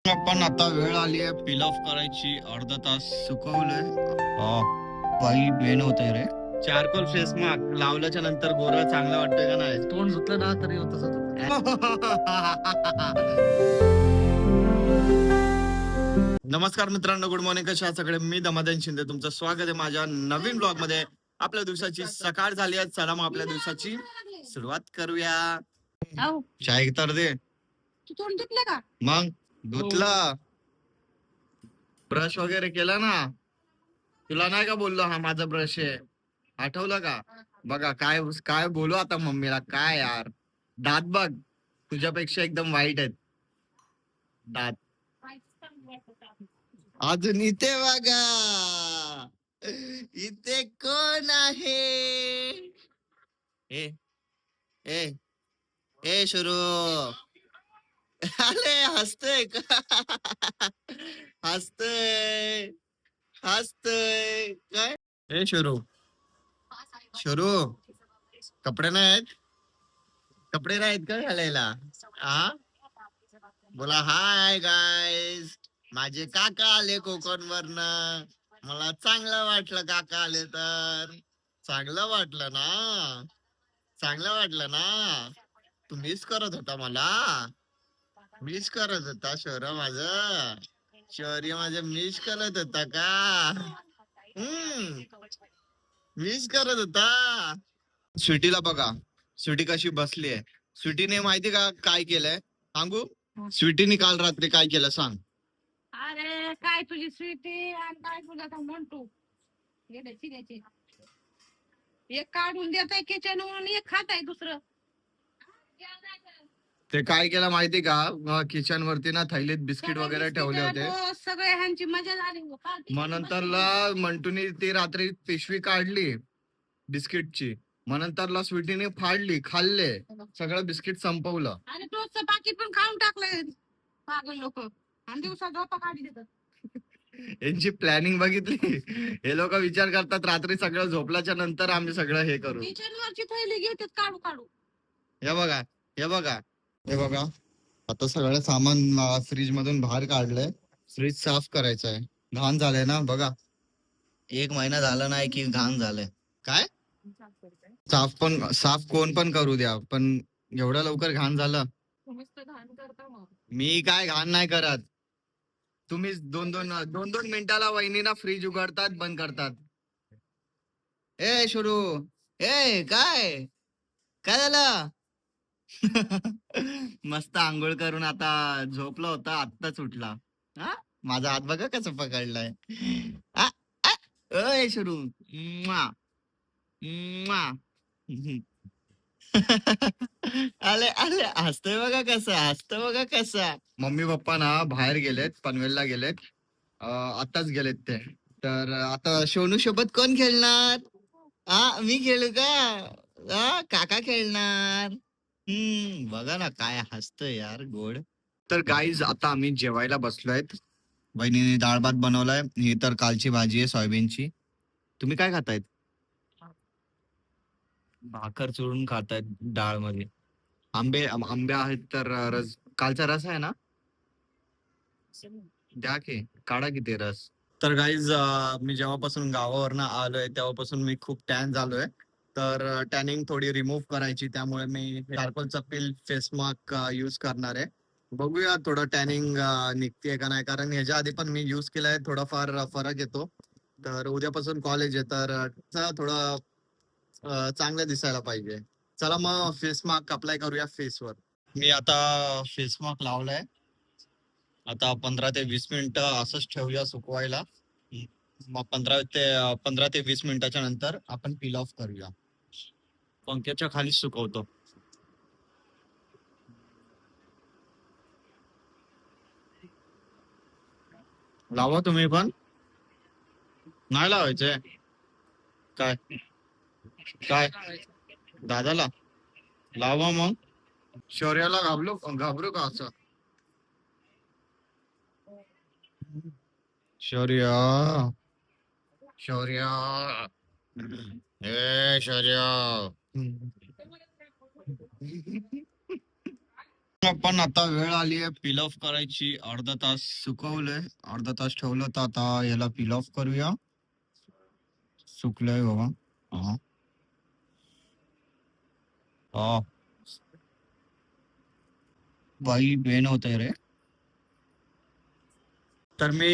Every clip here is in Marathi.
पण आता वेळ आली आहे पिल ऑफ करायची. अर्धा तास सुकवलंय. बाई बेन होतंय रे. चारकोल फेस मास्क लावल्याच्या नंतर गोरा चांगला वाटतोय का नाही? तोंड धुतलं ना तरी तसंच नमस्कार मित्रांनो, गुड मॉर्निंग. कशा आहात सगळे? मी दमादन शिंदे, तुमचं स्वागत आहे माझ्या नवीन ब्लॉग मध्ये. आपल्या दिवसाची सकाळ झाली आहे. चला मग आपल्या दिवसाची सुरुवात करूया. चाय तर दे. तू तोंड धुतलं का? मग धुतलं, ब्रश वगैरे केला ना. तुला नाही का बोललो हा माझा ब्रश आहे, आठवलं का? बघा काय काय बोलू आता मम्मीला. काय यार, दात बघ तुझ्यापेक्षा एकदम वाईट आहेत दात. अजून इथे बघा, इथे कोण आहे? ए ए ए शुरू. अरे हसतोय का? हसतोय हसतोय काय? ए शुरू, शुरू, कपडे नाहीत? कपडे नाहीत का घालायला? आ बोला हाय गाईज, माझे काका आले कोकण वरनं. मला चांगलं वाटलं काका आले तर. चांगलं वाटलं ना? चांगलं वाटलं ना? तू मिस करत होता मला? मिस करत होता शौर्य माझं? शौर्य माझं मिस करत होता का? मिस करत होता. स्वीटीला बघा, स्वीटी कशी बसली आहे. स्वीटीने माहिती का काय केलंय सांगू? स्वीटीने काल रात्री काय केलं सांग? अरे काय तुझी स्वीटी आणि काय तुझा तो मंटू गेल्याची द्यायची. एक काढून देत आहे किचन आणि एक खात आहे दुसरं. ते काय केलं माहिती का, किचन वरती ना थैलीत बिस्किट वगैरे ठेवले होते. सगळे ह्यांची मजा झाली. मग नंतरला मंटूनी ती रात्री पिशवी काढली बिस्किटची. मग नंतरला स्वीटीने फाडली, खाल्ले, सगळं बिस्किट संपवलं. आणि टोचचं पाकिट पण खाऊन टाकलंय पागल लोक. आणि दिवसात झोपा काढी देतात. यांची प्लॅनिंग बघितली. हे लोक विचार करतात रात्री सगळं झोपल्याच्या नंतर आम्ही सगळं हे करू. किचन वरची थैली घेतात काढू काढू. हे बघा, हे बघा, हे बघा. आता सगळं सामान फ्रीज मधून बाहेर काढलंय. फ्रीज साफ करायचं आहे. घाण झालंय ना बघा. 1 महिना झाला नाही की घाण झालंय. काय साफ कोण पण करू द्या, पण एवढं लवकर घाण झालं? मी काय घाण नाही करत. तुम्ही दोन दोन मिनिटाला वहिनीना फ्रीज उघडतात बंद करतात. ए शुरू, ए काय काय झालं? मस्त आंघोळ करून आता झोपला होता, आत्ताच उठला. हा, माझा हात बघा कसं पकडलाय. आ, आ, ओय शुरू, म्वा, म्वा. आले आले, हसतोय बघा कसं, हसतोय बघा कसं. मम्मी पप्पा ना बाहेर गेलेत, पनवेलला गेलेत. आताच गेलेत ते. तर आता सोनू सोबत कोण खेळणार? मी खेळू का? काका खेळणार. बघा ना काय हसतोय यार, गोड. तर गाईज आता आम्ही जेवायला बसलोय. बहिणीने डाळ भात बनवलाय. ही तर कालची भाजी आहे सोयाबीनची. तुम्ही काय खातायत? भाकर चुरून खातायत डाळ मध्ये. आंबे आहेत तर रस, कालचा रस आहे ना, द्या की, काढा की ते रस. तर गाईज मी जेव्हापासून गावावरनं आलोय तेव्हापासून मी खूप टॅन झालोय. तर टॅनिंग थोडी रिमूव्ह करायची, त्यामुळे मी चारकोलचा पिल फेस मास्क युज करणार आहे. बघूया थोडं टॅनिंग निघते का नाही, कारण ह्याच्या आधी पण मी युज केलाय, थोडाफार फरक येतो. तर उद्यापासून कॉलेज आहे तर थोडं चांगलं दिसायला पाहिजे. चला मग फेस मास्क अप्लाय करूया फेसवर. मी आता फेस मास्क लावलाय. आता 15 ते 20 मिनिटं असंच ठेवूया सुकवायला. मग 15 ते 20 मिनिटाच्या नंतर आपण पील ऑफ करूया. पंख्याच्या खाली सुकवतो. लावा तुम्ही पण. नाही लावायचे काय? काय दादाला लावा मग. शौर्याला घाबरू का असं? शौर्य, शौर्य, ए शौर्य. पण आता वेळ आली आहे पील ऑफ करायची. अर्धा तास सुकवलंय, अर्धा तास ठेवलं, तर आता याला पील ऑफ करूया. सुकलंय बाबा. हा. हा. बाई बेन होत रे. तर मी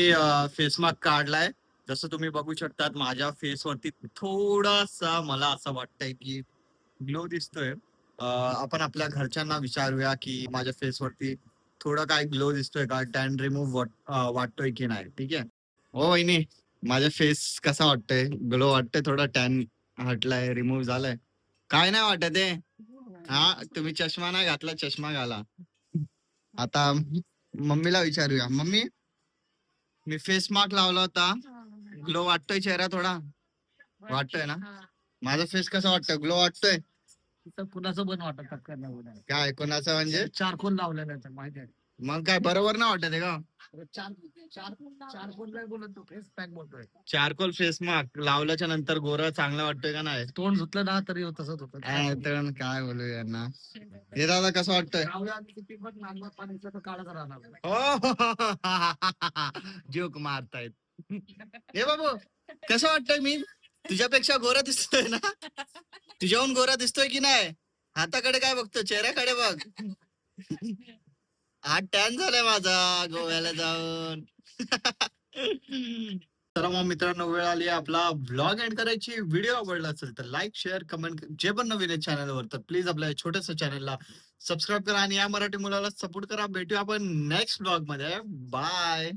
फेस मास्क काढलाय. जसं तुम्ही बघू शकतात माझ्या फेस वरती थोडासा मला असं वाटतंय की ग्लो दिसतोय. आपण आपल्या घरच्यांना विचारूया की माझ्या फेस वरती थोडा काय ग्लो दिसतोय का, टॅन रिमूव्ह वाटतोय की नाही. ठीक आहे. हो वहिनी, माझ्या फेस कसा वाटतंय? ग्लो वाटतंय, थोडा टॅन हटलाय, रिमूव्ह झालाय. काय नाही वाटत आहे. हा, तुम्ही चष्मा नाही घातला, चष्मा घाला. आता मम्मीला विचारूया. मम्मी, मी फेस मास्क लावला होता, ग्लो वाटतोय चेहरा थोडा? वाटतोय ना? माझा फेस कसा वाटतोय? ग्लो वाटतोय? कुणाचं पण वाटत काय कोणाचं म्हणजे? चारकोल लावलेलं आहे माहिती आहे. मग काय बरोबर नाही वाटत आहे का? चारकोल नाही बोलत, तो फेस पॅक बोलतोय. चारकोल फेस मास्क लावल्याच्या नंतर गोरा चांगला वाटतोय का नाही? तोंड धुतलं ना तरी तसंच होतं. तर काय बोलू यांना. हे दादा कसं वाटतंय? किती पण नांगर पाणीचं तर काढत राहणार. हो, जोक मारतायत. हे बाबू, कसं वाटतंय मी? तुझ्यापेक्षा गोरा दिसतोय ना? तुझ्याहून गोरा दिसतोय की नाही? हाताकडे काय बघतो, चेहऱ्याकडे बघ. हात टॅन झालाय माझा गोव्याला जाऊन. तर मग मित्रांनो, वेळ आली आहे आपला व्लॉग एंड करायची. व्हिडिओ आवडला असेल तर लाईक, शेअर, कमेंट, जे पण नवीन आहे चॅनलवर तर प्लीज आपल्या छोट्याशा चॅनलला सबस्क्राईब करा आणि या मराठी मुलाला सपोर्ट करा. भेटूया आपण नेक्स्ट व्लॉग मध्ये. बाय.